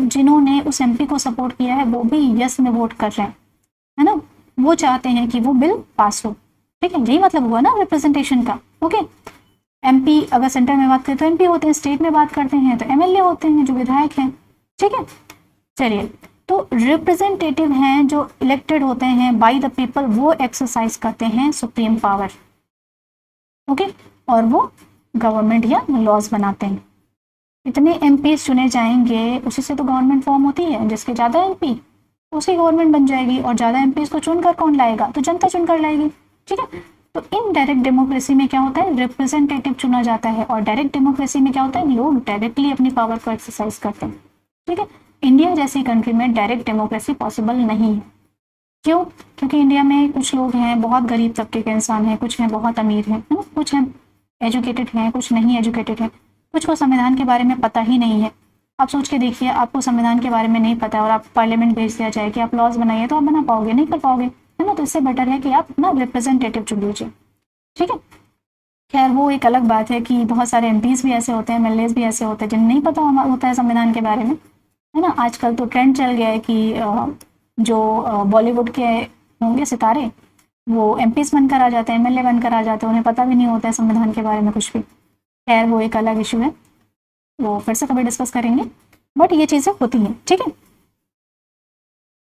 जिन्होंने उस एमपी को सपोर्ट किया है वो भी यस में वोट कर रहे हैं, है ना, वो चाहते हैं कि वो बिल पास हो। ठीक है, यही मतलब हुआ ना रिप्रेजेंटेशन का। ओके, एमपी अगर सेंटर में बात करें तो एमपी होते हैं, स्टेट में बात करते हैं तो एमएलए होते हैं जो विधायक हैं। ठीक है, चलिए, तो रिप्रेजेंटेटिव हैं जो इलेक्टेड होते हैं बाय द पीपल, वो एक्सरसाइज करते हैं सुप्रीम पावर। ओके, और वो गवर्नमेंट या लॉज बनाते हैं। इतने एमपी चुने जाएंगे, उसी से तो गवर्नमेंट फॉर्म होती है। जिसके ज़्यादा एमपी उसकी गवर्नमेंट बन जाएगी, और ज़्यादा एमपी को चुनकर कौन लाएगा, तो जनता चुनकर लाएगी। ठीक है, तो इनडायरेक्ट डेमोक्रेसी में क्या होता है, रिप्रेजेंटेटिव चुना जाता है, और डायरेक्ट डेमोक्रेसी में क्या होता है, लोग डायरेक्टली अपनी पावर को एक्सरसाइज करते हैं। ठीक है, इंडिया जैसी कंट्री में डायरेक्ट डेमोक्रेसी पॉसिबल नहीं है। क्यों? क्योंकि इंडिया में कुछ लोग हैं बहुत गरीब तबके के इंसान हैं, कुछ हैं बहुत अमीर हैं, है ना, कुछ हैं एजुकेटेड हैं, कुछ नहीं एजुकेटेड हैं, कुछ को संविधान के बारे में पता ही नहीं है। आप सोच के देखिए, आपको संविधान के बारे में नहीं पता और आप पार्लियामेंट भेज दिया जाए कि आप लॉज बनाइए, तो आप बना पाओगे? नहीं कर पाओगे, है ना। तो इससे बेटर है कि आप ना रिप्रेजेंटेटिव चुन लीजिए। ठीक है, खैर वो एक अलग बात है कि बहुत सारे एमपीज भी ऐसे होते हैं, एमएलएज भी ऐसे होते हैं जिन्हें नहीं पता होता है संविधान के बारे में, है ना। आजकल तो ट्रेंड चल गया है कि जो बॉलीवुड के होंगे सितारे वो एमपीज बनकर आ जाते हैं, एमएलए बनकर आ जाते हैं, उन्हें पता भी नहीं होता है संविधान के बारे में कुछ भी। खैर वो एक अलग इशू है, वो फिर से कभी डिस्कस करेंगे, बट ये चीज़ें होती हैं। ठीक है,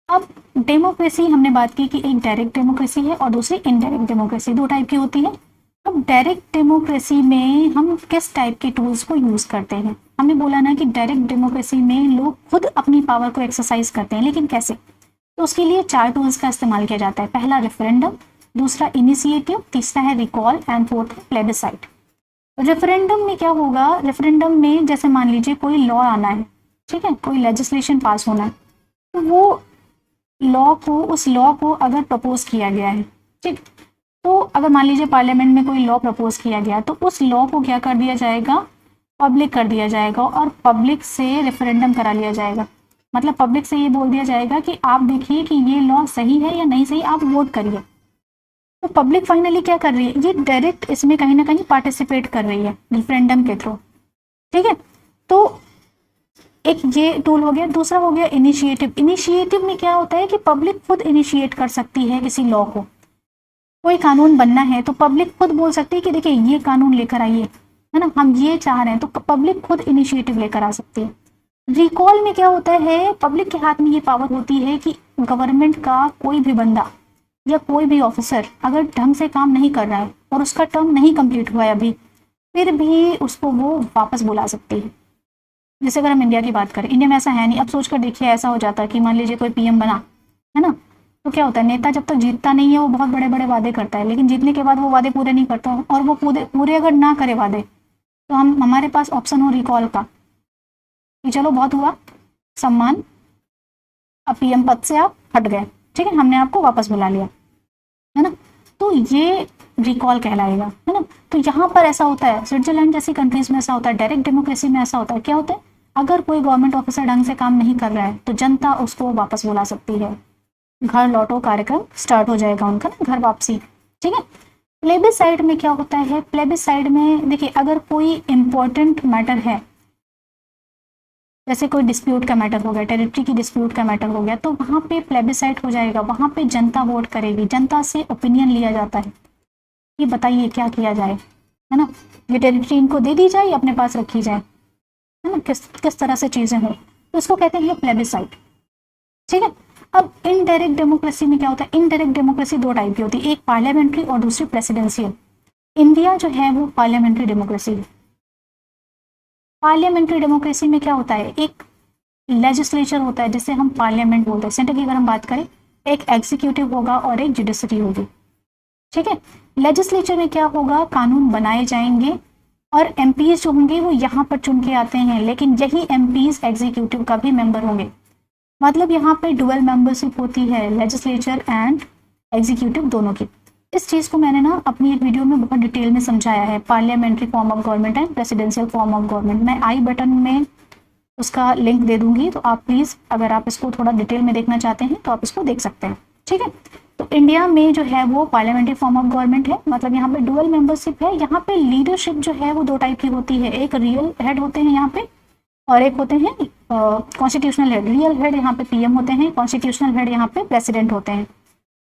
अब डेमोक्रेसी हमने बात की कि एक डायरेक्ट डेमोक्रेसी है और दूसरी इनडायरेक्ट डेमोक्रेसी, दो टाइप की होती है। अब डायरेक्ट डेमोक्रेसी में हम किस टाइप के टूल्स को यूज़ करते हैं? हमने बोला ना कि डायरेक्ट डेमोक्रेसी में लोग खुद अपनी पावर को एक्सरसाइज करते हैं, लेकिन कैसे? तो उसके लिए 4 टूल्स का इस्तेमाल किया जाता है। पहला रेफरेंडम, दूसरा इनिशिएटिव, तीसरा है रिकॉल एंड फोर्थ है प्लेबिसाइट। रेफरेंडम में क्या होगा? रेफरेंडम में जैसे मान लीजिए कोई लॉ आना है, ठीक है, कोई लेजिस्लेशन पास होना है, तो वो उस लॉ को अगर प्रपोज किया गया है, ठीक, तो अगर मान लीजिए पार्लियामेंट में कोई लॉ प्रपोज किया गया तो उस लॉ को क्या कर दिया जाएगा, पब्लिक कर दिया जाएगा, और पब्लिक से रेफरेंडम करा लिया जाएगा। मतलब पब्लिक से ये बोल दिया जाएगा कि आप देखिए कि ये लॉ सही है या नहीं सही, आप वोट करिए। तो पब्लिक फाइनली क्या कर रही है, ये डायरेक्ट इसमें कहीं ना कहीं पार्टिसिपेट कर रही है रेफरेंडम के थ्रू। ठीक है, तो एक ये टूल हो गया। दूसरा हो गया इनिशिएटिव। इनिशिएटिव में क्या होता है कि पब्लिक खुद इनिशिएट कर सकती है किसी लॉ को। कोई कानून बनना है तो पब्लिक खुद बोल सकती है कि देखिए ये कानून लेकर आइए, है ना, हम ये चाह रहे हैं, तो पब्लिक खुद इनिशिएटिव लेकर आ सकती है। रिकॉल में क्या होता है, पब्लिक के हाथ में ये पावर होती है कि गवर्नमेंट का कोई भी बंदा या कोई भी ऑफिसर अगर ढंग से काम नहीं कर रहा है और उसका टर्म नहीं कंप्लीट हुआ है अभी, फिर भी उसको वो वापस बुला सकती है। जैसे अगर हम इंडिया की बात करें, इंडिया में ऐसा है नहीं। अब सोच कर देखिए, ऐसा हो जाता है कि मान लीजिए कोई पीएम बना, है ना, तो क्या होता है, नेता जब तक जीतता नहीं है वो बहुत बड़े बड़े वादे करता है, लेकिन जीतने के बाद वो वादे पूरे नहीं करता, और वो पूरे अगर ना करे वादे, तो हमारे पास ऑप्शन हो रिकॉल का कि चलो बहुत हुआ सम्मान, अब पीएम पद से आप हट गए, ठीक है, हमने आपको वापस बुला लिया, है ना, तो ये रिकॉल कहलाएगा, है ना। तो यहाँ पर ऐसा होता है, स्विट्जरलैंड जैसी कंट्रीज में ऐसा होता है, डायरेक्ट डेमोक्रेसी में ऐसा होता है। क्या होता है, अगर कोई गवर्नमेंट ऑफिसर ढंग से काम नहीं कर रहा है तो जनता उसको वापस बुला सकती है, घर लौटो कार्यक्रम स्टार्ट हो जाएगा उनका ना, घर वापसी। ठीक है, प्लेबिसाइड में क्या होता है, प्लेबिसाइड में देखिए अगर कोई इंपॉर्टेंट मैटर है, जैसे कोई डिस्प्यूट का मैटर हो गया, टेरिटरी की डिस्प्यूट का मैटर हो गया, तो वहाँ पे प्लेबिसाइड हो जाएगा, वहाँ पे जनता वोट करेगी, जनता से ओपिनियन लिया जाता है कि बताइए क्या किया जाए, है ना, ये टेरिटरी इनको दे दी जाए या अपने पास रखी जाए, है ना, किस तरह से चीज़ें हो, तो इसको कहते हैं प्लेबिसाइड। ठीक है, अब इनडायरेक्ट डेमोक्रेसी में क्या होता है, इनडायरेक्ट डेमोक्रेसी 2 टाइप की होती है, एक पार्लियामेंट्री और दूसरी प्रेसिडेंशियल। इंडिया जो है वो पार्लियामेंट्री डेमोक्रेसी है। पार्लियामेंट्री डेमोक्रेसी में क्या होता है, एक लेजिस्लेचर होता है जिसे हम पार्लियामेंट बोलते हैं। सेंटर की अगर हम बात करें, एक एग्जीक्यूटिव होगा और एक जुडिशरी होगी। ठीक है, लेजिस्लेचर में क्या होगा, कानून बनाए जाएंगे और एमपीज जो होंगे वो यहाँ पर चुन के आते हैं, लेकिन यही एमपीज एग्जीक्यूटिव का भी मेंबर होंगे। मतलब यहाँ पे डुअल मेंबरशिप होती है लेजिस्लेचर एंड एग्जीक्यूटिव दोनों की। इस चीज़ को मैंने ना अपनी एक वीडियो में बहुत डिटेल में समझाया है, parliamentary form of government and presidential form of government. मैं आई बटन में उसका लिंक दे दूंगी, तो आप प्लीज़ अगर आप इसको थोड़ा डिटेल में देखना चाहते हैं तो आप इसको देख सकते हैं। ठीक है, तो इंडिया में जो है वो पार्लियामेंट्री फॉर्म ऑफ गवर्नमेंट है, मतलब यहाँ पे डुअल मेंबरशिप है। यहाँ पे लीडरशिप जो है वो 2 टाइप की होती है, एक रियल हेड होते हैं यहाँ पे और एक होते हैं कॉन्स्टिट्यूशनल हेड। रियल हेड यहाँ पे पीएम होते हैं, कॉन्स्टिट्यूशनल हेड यहाँ पे प्रेसिडेंट होते हैं,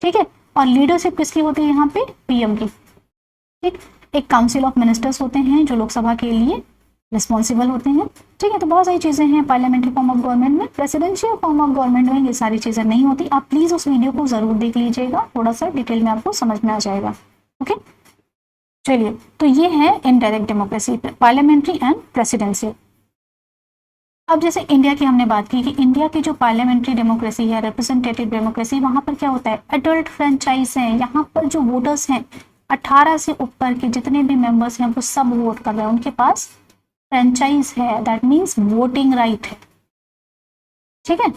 ठीक है। और लीडरशिप किसकी होती है यहाँ पे? पीएम की, ठीक। एक काउंसिल ऑफ मिनिस्टर्स होते हैं जो लोकसभा के लिए रिस्पॉन्सिबल होते हैं, ठीक है। तो बहुत सारी चीज़ें हैं पार्लियामेंट्री फॉर्म ऑफ गवर्नमेंट में। प्रेसिडेंशियल फॉर्म ऑफ गवर्नमेंट में ये सारी चीज़ें नहीं होती। आप प्लीज़ उस वीडियो को ज़रूर देख लीजिएगा, थोड़ा सा डिटेल में आपको समझ में आ जाएगा, ओके। चलिए, तो ये है indirect democracy, parliamentary and presidential. अब जैसे इंडिया की हमने बात की कि इंडिया की जो पार्लियामेंट्री डेमोक्रेसी है, रिप्रेजेंटेटिव डेमोक्रेसी, वहाँ पर क्या होता है? एडल्ट फ्रेंचाइज हैं, यहाँ पर जो वोटर्स हैं 18 से ऊपर के जितने भी मेंबर्स हैं वो सब वोट कर रहे हैं, उनके पास फ्रेंचाइज है, दैट मीन्स वोटिंग राइट है, ठीक है।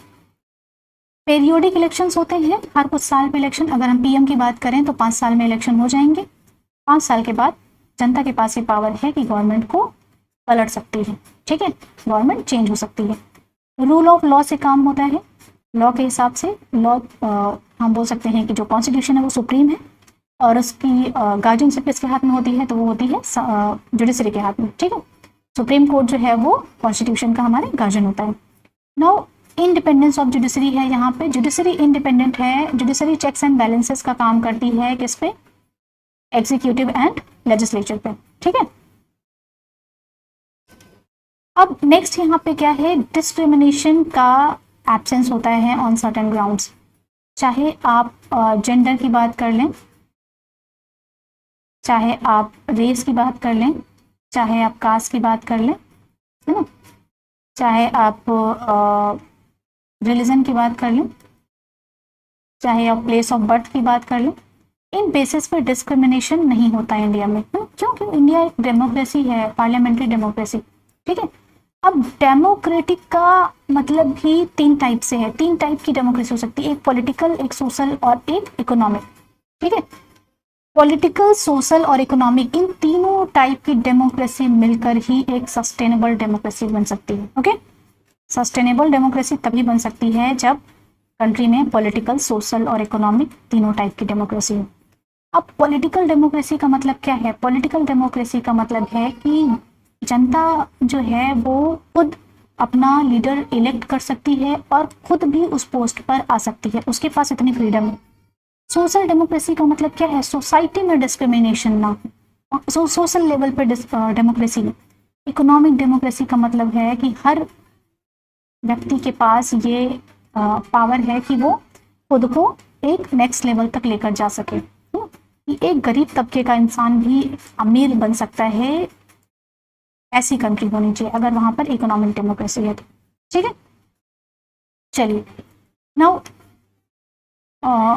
पेरियोडिक इलेक्शंस होते हैं हर कुछ साल पे इलेक्शन। अगर हम पीएम की बात करें तो 5 साल में इलेक्शन हो जाएंगे। 5 साल के बाद जनता के पास ये पावर है कि गवर्नमेंट को पलट सकती है, ठीक है, गवर्नमेंट चेंज हो सकती है। रूल ऑफ लॉ से काम होता है, लॉ के हिसाब से। लॉ हम बोल सकते हैं कि जो कॉन्स्टिट्यूशन है वो सुप्रीम है और उसकी गार्जियनशिप किसके हाथ में होती है? तो वो होती है जुडिशरी के हाथ में, ठीक है। सुप्रीम कोर्ट जो है वो कॉन्स्टिट्यूशन का हमारे गार्जियन होता है। नाउ इंडिपेंडेंस ऑफ जुडिशरी है, यहाँ पे जुडिशरी इंडिपेंडेंट है। जुडिशरी चेक्स एंड बैलेंसेस का काम करती है किस पे? एग्जीक्यूटिव एंड लेजिस्लेचर पे, ठीक है। अब नेक्स्ट यहाँ पे क्या है? डिस्क्रिमिनेशन का एब्सेंस होता है ऑन सर्टेन ग्राउंड्स। चाहे आप जेंडर की बात कर लें, चाहे आप रेस की बात कर लें, चाहे आप कास्ट की बात कर लें, है ना, चाहे आप रिलीजन की बात कर लें, चाहे आप प्लेस ऑफ बर्थ की बात कर लें, इन बेसिस पे डिस्क्रिमिनेशन नहीं होता है इंडिया में। क्योंकि इंडिया एक डेमोक्रेसी है, पार्लियामेंट्री डेमोक्रेसी, ठीक है। अब डेमोक्रेटिक का मतलब भी 3 टाइप से है, 3 टाइप की डेमोक्रेसी हो सकती है, एक पॉलिटिकल, एक सोशल और एक इकोनॉमिक, ठीक है। पॉलिटिकल, सोशल और इकोनॉमिक, इन तीनों टाइप की डेमोक्रेसी मिलकर ही एक सस्टेनेबल डेमोक्रेसी बन सकती है, ओके। सस्टेनेबल डेमोक्रेसी तभी बन सकती है जब कंट्री में पॉलिटिकल, सोशल और इकोनॉमिक तीनों टाइप की डेमोक्रेसी हो। अब पॉलिटिकल डेमोक्रेसी का मतलब क्या है? पॉलिटिकल डेमोक्रेसी का मतलब है कि जनता जो है वो खुद अपना लीडर इलेक्ट कर सकती है और खुद भी उस पोस्ट पर आ सकती है, उसके पास इतनी फ्रीडम है। सोशल डेमोक्रेसी का मतलब क्या है? सोसाइटी में डिस्क्रिमिनेशन ना हो, सोशल लेवल पर डेमोक्रेसी। इकोनॉमिक डेमोक्रेसी का मतलब है कि हर व्यक्ति के पास ये पावर है कि वो खुद को एक नेक्स्ट लेवल तक लेकर जा सके। कि एक गरीब तबके का इंसान भी अमीर बन सकता है, ऐसी कंट्री होनी चाहिए अगर वहां पर इकोनॉमिक डेमोक्रेसी है, ठीक है। चलिए, नाउ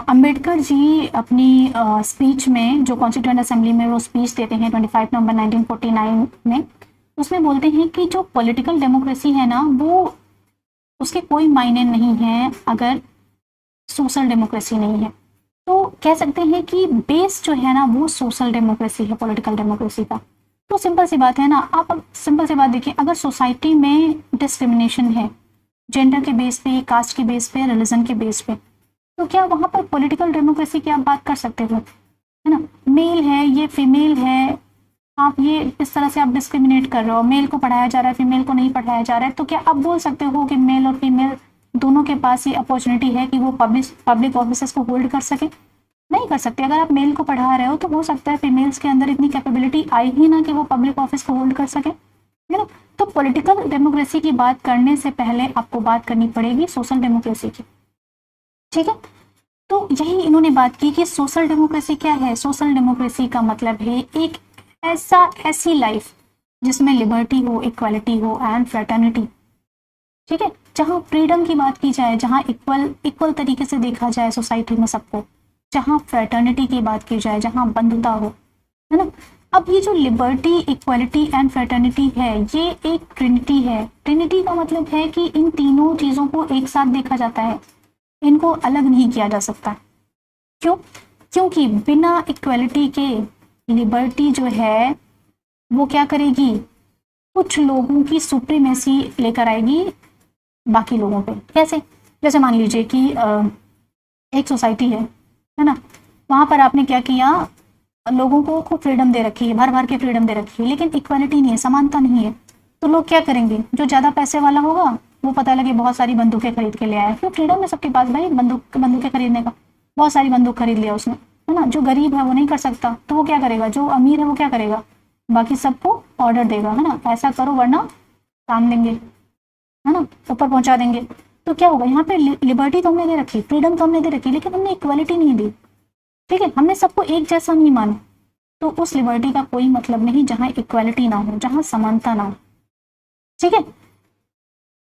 अंबेडकर जी अपनी स्पीच में, जो कॉन्स्टिट्यूएंट असेंबली में वो स्पीच देते हैं 25 नवंबर 1949 में, उसमें बोलते हैं कि जो पॉलिटिकल डेमोक्रेसी है ना, वो उसके कोई मायने नहीं है अगर सोशल डेमोक्रेसी नहीं है। तो कह सकते हैं कि बेस जो है ना वो सोशल डेमोक्रेसी है, पॉलिटिकल डेमोक्रेसी का। तो सिंपल सी बात है ना, आप सिंपल सी बात देखिए, अगर सोसाइटी में डिस्क्रिमिनेशन है जेंडर के बेस पे, कास्ट के बेस पे, रिलीजन के बेस पे, तो क्या वहाँ पर पॉलिटिकल डेमोक्रेसी की आप बात कर सकते हो? है ना, मेल है, ये फीमेल है, आप ये इस तरह से आप डिस्क्रिमिनेट कर रहे हो, मेल को पढ़ाया जा रहा है, फीमेल को नहीं पढ़ाया जा रहा है, तो क्या आप बोल सकते हो कि मेल और फीमेल दोनों के पास ये अपॉर्चुनिटी है कि वो पब्लिक ऑफिसेस को होल्ड कर सके? नहीं कर सकते। अगर आप मेल को पढ़ा रहे हो तो हो सकता है फीमेल्स के अंदर इतनी कैपेबिलिटी आई ही ना कि वो पब्लिक ऑफिस को होल्ड कर सके, है ना। तो पॉलिटिकल डेमोक्रेसी की बात करने से पहले आपको बात करनी पड़ेगी सोशल डेमोक्रेसी की, ठीक है। तो यही इन्होंने बात की कि सोशल डेमोक्रेसी क्या है। सोशल डेमोक्रेसी का मतलब है एक ऐसी लाइफ जिसमें लिबर्टी हो, इक्वालिटी हो एंड फ्रेटर्निटी, ठीक है, जहाँ फ्रीडम की बात की जाए, जहाँ इक्वल तरीके से देखा जाए सोसाइटी में सबको, जहाँ फ्रेटर्निटी की बात की जाए, जहाँ बंधुता हो, है ना। अब ये जो लिबर्टी, इक्वालिटी एंड फ्रेटर्निटी है, ये एक ट्रिनिटी है। ट्रिनिटी का मतलब है कि इन तीनों चीज़ों को एक साथ देखा जाता है, इनको अलग नहीं किया जा सकता। क्यों? क्योंकि बिना इक्वालिटी के लिबर्टी जो है वो क्या करेगी? कुछ लोगों की सुप्रीमेसी लेकर आएगी बाकी लोगों पे। कैसे? जैसे मान लीजिए कि एक सोसाइटी है ना, वहाँ पर आपने क्या किया, लोगों को खूब फ्रीडम दे रखी है, भर भर के फ्रीडम दे रखी है, लेकिन इक्वालिटी नहीं है, समानता नहीं है। तो लोग क्या करेंगे, जो ज़्यादा पैसे वाला होगा वो पता लगे बहुत सारी बंदूकें खरीद के ले आया, क्यों फ्रीडम है सबके पास भाई बंदूकें खरीदने का, बहुत सारी बंदूक खरीद लिया उसने, है ना। जो गरीब है वो नहीं कर सकता, तो वो क्या करेगा, जो अमीर है वो क्या करेगा, बाकी सबको ऑर्डर देगा, है ना, ऐसा करो वरना काम लेंगे, है ना, ऊपर पहुंचा देंगे। तो क्या होगा, यहाँ पे लिबर्टी तो हमने दे रखी, फ्रीडम तो हमने दे रखी, लेकिन हमने इक्वालिटी नहीं दी, ठीक है, हमने सबको एक जैसा नहीं माना, तो उस लिबर्टी का कोई मतलब नहीं जहां इक्वालिटी ना हो, जहां समानता ना हो, ठीक है।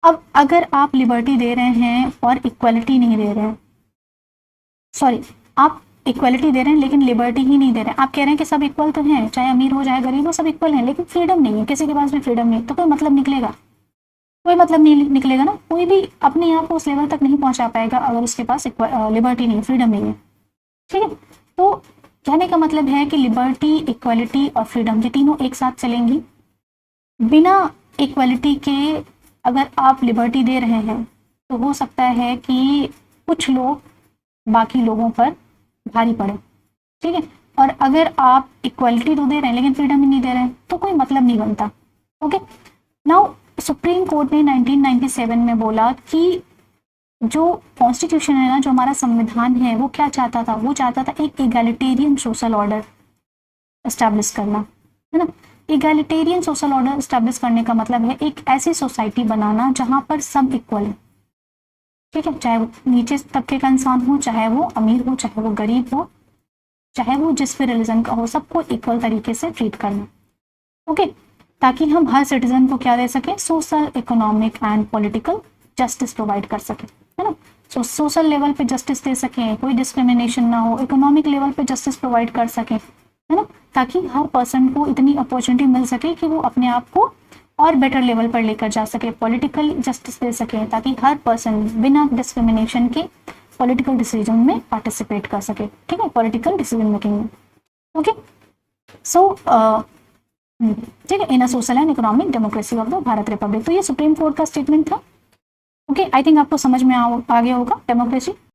अब अगर आप लिबर्टी दे रहे हैं और इक्वालिटी नहीं दे रहे हैं, सॉरी, आप इक्वालिटी दे रहे हैं लेकिन लिबर्टी ही नहीं दे रहे हैं, आप कह रहे हैं कि सब इक्वल तो हैं, चाहे अमीर हो चाहे गरीब हो सब इक्वल हैं, लेकिन फ्रीडम नहीं है, किसी के पास भी फ्रीडम नहीं, तो कोई मतलब निकलेगा, कोई मतलब नहीं निकलेगा ना, कोई भी अपने आप को उस लेवल तक नहीं पहुंचा पाएगा अगर उसके पास लिबर्टी नहीं है, फ्रीडम नहीं है, ठीक है। तो कहने का मतलब है कि लिबर्टी, इक्वालिटी और फ्रीडम ये तीनों एक साथ चलेंगी। बिना इक्वालिटी के अगर आप लिबर्टी दे रहे हैं तो हो सकता है कि कुछ लोग बाकी लोगों पर भारी पड़े, ठीक है। और अगर आप इक्वालिटी तो दे रहे हैं लेकिन फ्रीडम ही नहीं दे रहे हैं तो कोई मतलब नहीं बनता, ओके। नाउ सुप्रीम कोर्ट ने 1997 में बोला कि जो कॉन्स्टिट्यूशन है ना, जो हमारा संविधान है, वो क्या चाहता था, वो चाहता था एक इगैलिटेरियन सोशल ऑर्डर एस्टैब्लिश करना, है ना। इगैलिटेरियन सोशल ऑर्डर एस्टैब्लिश करने का मतलब है एक ऐसी सोसाइटी बनाना जहां पर सब इक्वल है, ठीक है, चाहे वो नीचे तबके का इंसान हो, चाहे वो अमीर हो, चाहे वो गरीब हो, चाहे वो जिस भी रिलीजन का हो, सबको इक्वल तरीके से ट्रीट करना, ओके, ताकि हम हर सिटीजन को क्या दे सके, social, economic and political justice provide कर सके, है ना। सो सोशल लेवल पे जस्टिस दे सकें, कोई डिस्क्रिमिनेशन ना हो, इकोनॉमिक लेवल पे जस्टिस प्रोवाइड कर सकें, है ना, ताकि हर पर्सन को इतनी अपॉर्चुनिटी मिल सके कि वो अपने आप को और बेटर लेवल पर लेकर जा सके, पॉलिटिकल जस्टिस दे सके ताकि हर पर्सन बिना डिस्क्रिमिनेशन के पॉलिटिकल डिसीजन में पार्टिसिपेट कर सके, ठीक है, पॉलिटिकल डिसीजन मेकिंग में, ओके। सो ठीक है, in a social and economic democracy of the Bharat republic. तो ये सुप्रीम कोर्ट का स्टेटमेंट था, ओके। आई थिंक आपको समझ में आ गया होगा डेमोक्रेसी।